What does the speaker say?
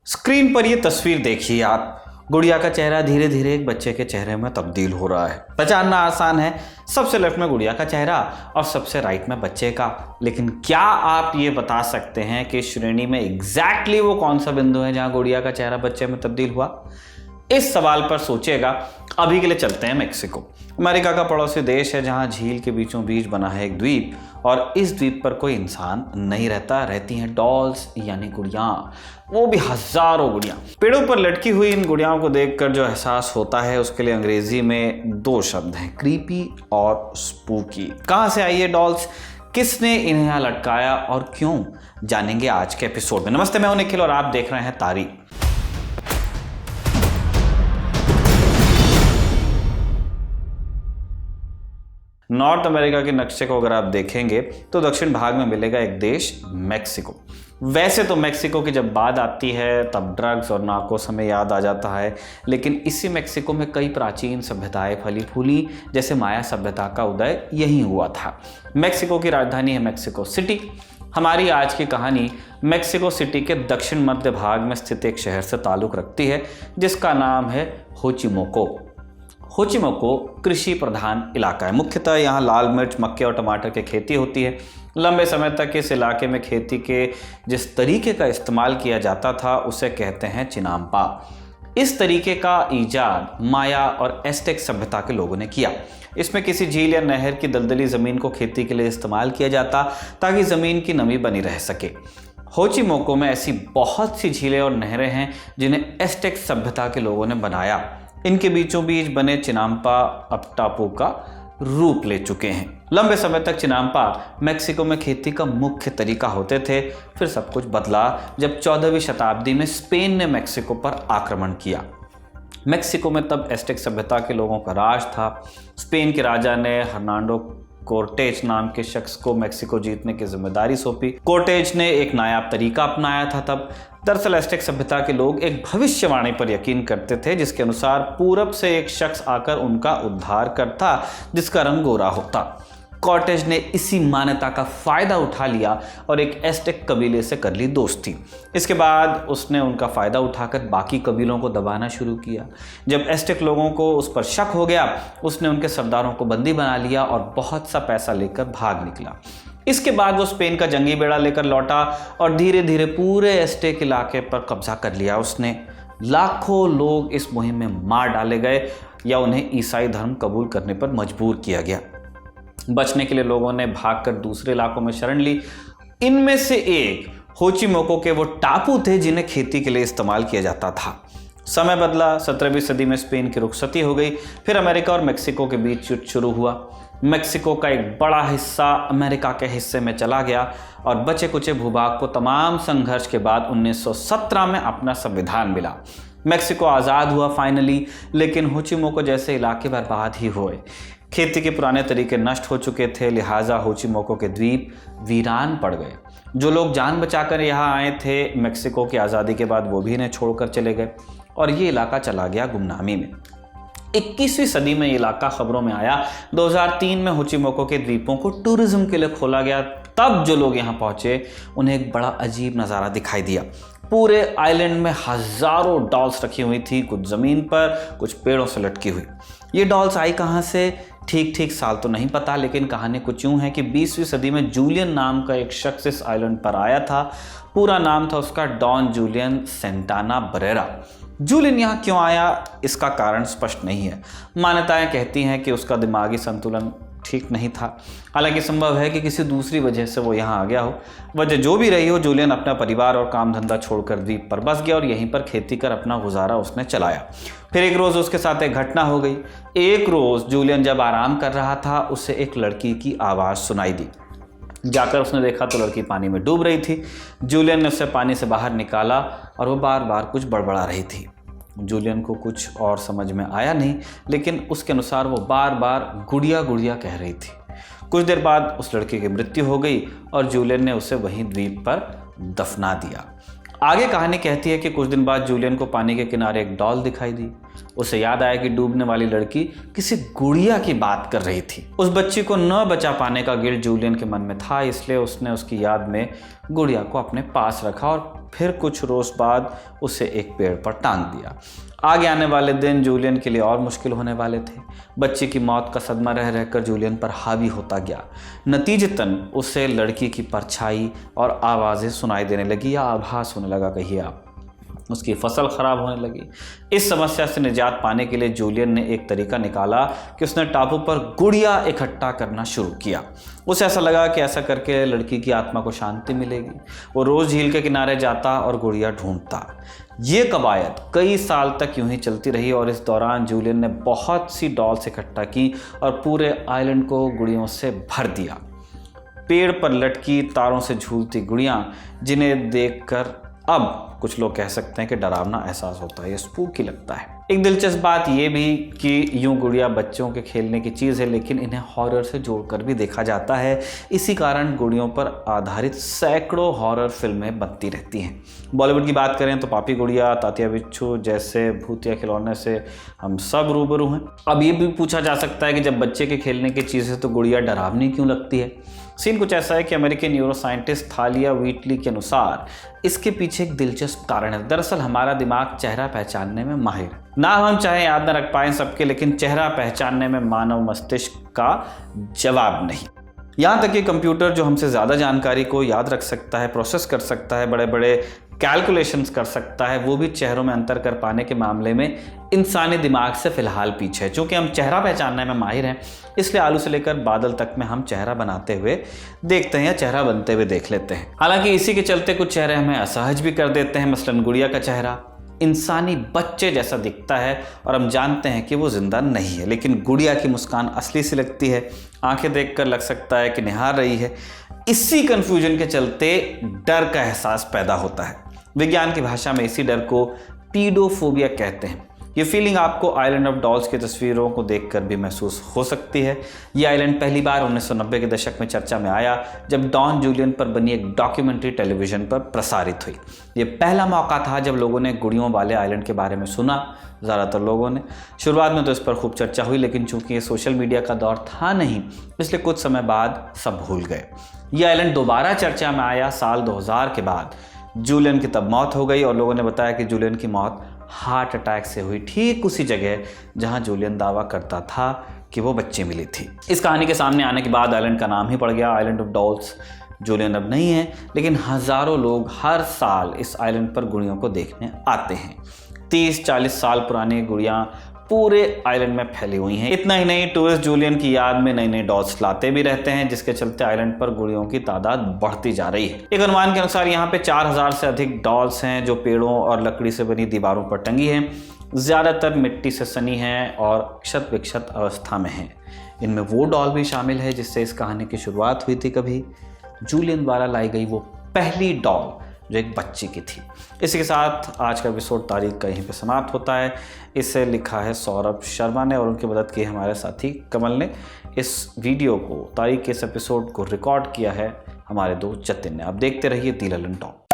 Screen पर ये तस्वीर देखिए आप। गुड़िया का चेहरा धीरे धीरे एक बच्चे के चेहरे में तब्दील हो रहा है। पहचानना आसान है, सबसे लेफ्ट में गुड़िया का चेहरा और सबसे राइट में बच्चे का। लेकिन क्या आप ये बता सकते हैं कि इस श्रेणी में एग्जैक्टली वो कौन सा बिंदु है जहां गुड़िया का चेहरा बच्चे में तब्दील हुआ? इस सवाल पर सोचिएगा। अभी के लिए चलते हैं मेक्सिको। अमेरिका का पड़ोसी देश है जहां झील के बीचों बीच बना है एक द्वीप और इस द्वीप पर कोई इंसान नहीं रहता, रहती हैं डॉल्स यानी गुड़ियां, वो भी हजारों गुड़ियां। पेड़ों पर लटकी हुई इन गुड़ियाओं को देखकर जो एहसास होता है उसके लिए अंग्रेजी में दो शब्द हैं, क्रीपी और स्पूकी। कहां से आई ये डॉल्स, किसने इन्हें यहाँ लटकाया और क्यों, जानेंगे आज के एपिसोड में। नमस्ते, मैं हूं निखिल और आप देख रहे हैं तारीख। नॉर्थ अमेरिका के नक्शे को अगर आप देखेंगे तो दक्षिण भाग में मिलेगा एक देश मेक्सिको। वैसे तो मेक्सिको की जब बात आती है तब ड्रग्स और नार्कोस हमें याद आ जाता है, लेकिन इसी मेक्सिको में कई प्राचीन सभ्यताएं फली फूली, जैसे माया सभ्यता का उदय यहीं हुआ था। मेक्सिको की राजधानी है मेक्सिको सिटी। हमारी आज की कहानी मेक्सिको सिटी के दक्षिण मध्य भाग में स्थित एक शहर से ताल्लुक रखती है जिसका नाम है होचिमोको। होचिमोको कृषि प्रधान इलाका है। मुख्यतः यहाँ लाल मिर्च, मक्के और टमाटर की खेती होती है। लंबे समय तक इस इलाके में खेती के जिस तरीके का इस्तेमाल किया जाता था उसे कहते हैं चिनाम्पा। इस तरीके का इजाद माया और एस्टेक सभ्यता के लोगों ने किया। इसमें किसी झील या नहर की दलदली ज़मीन को खेती के लिए इस्तेमाल किया जाता ताकि ज़मीन की नमी बनी रह सके। होचिमोको में ऐसी बहुत सी झीलें और नहरें हैं जिन्हें एस्टेक सभ्यता के लोगों ने बनाया। इनके बीचों बीच बने चिनाम्पा अब टापू का रूप ले चुके हैं। लंबे समय तक चिनाम्पा मेक्सिको में खेती का मुख्य तरीका होते थे। फिर सब कुछ बदला जब 14वीं शताब्दी में स्पेन ने मेक्सिको पर आक्रमण किया। मेक्सिको में तब एस्टेक सभ्यता के लोगों का राज था। स्पेन के राजा ने हर्नांडो कोर्टेज नाम के शख्स को मेक्सिको जीतने की जिम्मेदारी सौंपी। कोर्टेज ने एक नायाब तरीका अपनाया था तब। दरअसल एस्टेक सभ्यता के लोग एक भविष्यवाणी पर यकीन करते थे जिसके अनुसार पूरब से एक शख्स आकर उनका उद्धार करता जिसका रंग गोरा होता। कॉर्टेज ने इसी मान्यता का फायदा उठा लिया और एक एस्टेक कबीले से कर ली दोस्ती। इसके बाद उसने उनका फायदा उठाकर बाकी कबीलों को दबाना शुरू किया। जब एस्टेक लोगों को उस पर शक हो गया उसने उनके सरदारों को बंदी बना लिया और बहुत सा पैसा लेकर भाग निकला। इसके बाद वो स्पेन का जंगी बेड़ा लेकर लौटा और धीरे धीरे पूरे एस्टेक इलाके पर कब्जा कर लिया उसने। लाखों लोग इस मुहिम में मार डाले गए या उन्हें ईसाई धर्म कबूल करने पर मजबूर किया गया। बचने के लिए लोगों ने भागकर दूसरे इलाकों में शरण ली। इनमें से एक होचिमोको के वो टापू थे जिन्हें खेती के लिए इस्तेमाल किया जाता था। समय बदला, 17वीं सदी में स्पेन की रुखसती हो गई। फिर अमेरिका और मेक्सिको के बीच युद्ध शुरू हुआ। मेक्सिको का एक बड़ा हिस्सा अमेरिका के हिस्से में चला गया और बचे कुचे भूभाग को तमाम संघर्ष के बाद 1917 में अपना संविधान मिला। मेक्सिको आज़ाद हुआ फाइनली, लेकिन होचिमोको जैसे इलाके बर्बाद ही हुए। खेती के पुराने तरीके नष्ट हो चुके थे, लिहाजा होचिमोको के द्वीप वीरान पड़ गए। जो लोग जान बचाकर यहाँ आए थे मेक्सिको की आज़ादी के बाद वो भी इन्हें छोड़कर चले गए और ये इलाका चला गया गुमनामी में। 21वीं सदी में ये इलाका खबरों में आया। 2003 में होचिमोको के द्वीपों को टूरिज्म के लिए खोला गया। तब जो लोग यहाँ पहुँचे उन्हें एक बड़ा अजीब नज़ारा दिखाई दिया। पूरे आइलैंड में हजारों डॉल्स रखी हुई थी, कुछ ज़मीन पर, कुछ पेड़ों से लटकी हुई। ये डॉल्स आई कहाँ से, ठीक साल तो नहीं पता, लेकिन कहानी कुछ यूँ है कि 20वीं सदी में जूलियन नाम का एक शख्स इस आइलैंड पर आया था। पूरा नाम था उसका Don Julian Santana Barrera. Julian यहाँ क्यों आया इसका कारण स्पष्ट नहीं है। मान्यताएं कहती हैं कि उसका दिमागी संतुलन ठीक नहीं था। हालांकि संभव है कि किसी दूसरी वजह से वो यहाँ आ गया हो। वजह जो भी रही हो, जूलियन अपना परिवार और काम धंधा छोड़कर द्वीप पर बस गया और यहीं पर खेती कर अपना गुजारा उसने चलाया। फिर एक रोज़ उसके साथ एक घटना हो गई। एक रोज़ जूलियन जब आराम कर रहा था उसे एक लड़की की आवाज़ सुनाई दी। जाकर उसने देखा तो लड़की पानी में डूब रही थी। जूलियन ने उसे पानी से बाहर निकाला और वो बार बार कुछ बड़बड़ा रही थी। जूलियन को कुछ और समझ में आया नहीं, लेकिन उसके अनुसार वो बार बार गुड़िया गुड़िया कह रही थी। कुछ देर बाद उस लड़की की मृत्यु हो गई और जूलियन ने उसे वहीं द्वीप पर दफना दिया। आगे कहानी कहती है कि कुछ दिन बाद जूलियन को पानी के किनारे एक डॉल दिखाई दी। उसे याद आया कि डूबने वाली लड़की किसी गुड़िया की बात कर रही थी। उस बच्ची को न बचा पाने का गिल्ट जूलियन के मन में था, इसलिए उसने उसकी याद में गुड़िया को अपने पास रखा और फिर कुछ रोज बाद उसे एक पेड़ पर टांग दिया। आगे आने वाले दिन जूलियन के लिए और मुश्किल होने वाले थे। बच्ची की मौत का सदमा रह रहकर जूलियन पर हावी होता गया। नतीजतन उसे लड़की की परछाई और आवाज़ें सुनाई देने लगी, या आभास होने लगा कहिए आप। उसकी फसल खराब होने लगी। इस समस्या से निजात पाने के लिए जूलियन ने एक तरीका निकाला कि उसने टापू पर गुड़िया इकट्ठा करना शुरू किया। उसे ऐसा लगा कि ऐसा करके लड़की की आत्मा को शांति मिलेगी। वो रोज़ झील के किनारे जाता और गुड़िया ढूंढता। ये कवायद कई साल तक यूं ही चलती रही और इस दौरान जूलियन ने बहुत सी डॉल्स इकट्ठा की और पूरे आइलैंड को गुड़ियों से भर दिया। पेड़ पर लटकी तारों से झूलती गुड़ियाँ, जिन्हें देखकर अब कुछ लोग कह सकते हैं कि डरावना एहसास होता है, ये स्पूकी लगता है। एक दिलचस्प बात यह भी कि यूं गुड़िया बच्चों के खेलने की चीज़ है, लेकिन इन्हें हॉरर से जोड़कर भी देखा जाता है। इसी कारण गुड़ियों पर आधारित सैकड़ों हॉरर फिल्में बनती रहती हैं। बॉलीवुड की बात करें तो पापी गुड़िया, तात्या बिच्छू जैसे भूतिया खिलौने से हम सब रूबरू हैं। अब ये भी पूछा जा सकता है कि जब बच्चे के खेलने की चीज़ है तो गुड़िया डरावनी क्यों लगती है। सीन कुछ ऐसा है कि अमेरिकी न्यूरोसाइंटिस्ट थालिया व्हीटली के अनुसार इसके पीछे एक दिलचस्प कारण है। दरअसल हमारा दिमाग चेहरा पहचानने में माहिर है। ना हम चाहे याद न रख पाएं सबके, लेकिन चेहरा पहचानने में मानव मस्तिष्क का जवाब नहीं। यहाँ तक कि कंप्यूटर जो हमसे ज़्यादा जानकारी को याद रख सकता है, प्रोसेस कर सकता है, बड़े बड़े कैलकुलेशंस कर सकता है, वो भी चेहरों में अंतर कर पाने के मामले में इंसानी दिमाग से फिलहाल पीछे है। चूँकि हम चेहरा पहचानने में माहिर हैं, इसलिए आलू से लेकर बादल तक में हम चेहरा बनाते हुए देखते हैं या चेहरा बनते हुए देख लेते हैं। हालांकि इसी के चलते कुछ चेहरे हमें असहज भी कर देते हैं। मसलन गुड़िया का चेहरा इंसानी बच्चे जैसा दिखता है और हम जानते हैं कि वो जिंदा नहीं है, लेकिन गुड़िया की मुस्कान असली सी लगती है। आंखें देखकर लग सकता है कि निहार रही है। इसी कंफ्यूजन के चलते डर का एहसास पैदा होता है। विज्ञान की भाषा में इसी डर को पीडोफोबिया कहते हैं। ये फीलिंग आपको आइलैंड ऑफ डॉल्स की तस्वीरों को देखकर भी महसूस हो सकती है। ये आइलैंड पहली बार 1990 के दशक में चर्चा में आया, जब डॉन जूलियन पर बनी एक डॉक्यूमेंट्री टेलीविजन पर प्रसारित हुई। ये पहला मौका था जब लोगों ने गुड़ियों वाले आइलैंड के बारे में सुना। ज़्यादातर लोगों ने शुरुआत में तो इस पर खूब चर्चा हुई, लेकिन चूंकि ये सोशल मीडिया का दौर था नहीं, इसलिए कुछ समय बाद सब भूल गए। ये आइलैंड दोबारा चर्चा में आया साल 2000 के बाद। जूलियन की तब मौत हो गई और लोगों ने बताया कि जूलियन की मौत हार्ट अटैक से हुई, ठीक उसी जगह जहां जूलियन दावा करता था कि वो बच्ची मिली थी। इस कहानी के सामने आने के बाद आइलैंड का नाम ही पड़ गया आइलैंड ऑफ डॉल्स। जूलियन अब नहीं है, लेकिन हजारों लोग हर साल इस आइलैंड पर गुड़ियों को देखने आते हैं। 30-40 साल पुरानी गुड़ियाँ पूरे आइलैंड में फैली हुई हैं। इतना ही नहीं, टूरिस्ट जूलियन की याद में नई नई डॉल्स लाते भी रहते हैं, जिसके चलते आइलैंड पर गुड़ियों की तादाद बढ़ती जा रही है। एक अनुमान के अनुसार यहाँ पे 4000 से अधिक डॉल्स हैं जो पेड़ों और लकड़ी से बनी दीवारों पर टंगी हैं। ज़्यादातर मिट्टी से सनी हैं और क्षत विक्षत अवस्था में हैं। इनमें वो डॉल भी शामिल है जिससे इस कहानी की शुरुआत हुई थी। कभी जूलियन द्वारा लाई गई वो पहली डॉल जो एक बच्ची की थी। इसी के साथ आज का एपिसोड तारीख का यहीं पे समाप्त होता है। इसे लिखा है सौरभ शर्मा ने और उनकी मदद की हमारे साथी कमल ने। इस वीडियो को तारीख के इस एपिसोड को रिकॉर्ड किया है हमारे दोस्त जतिन ने। आप देखते रहिए दी ललन टॉक।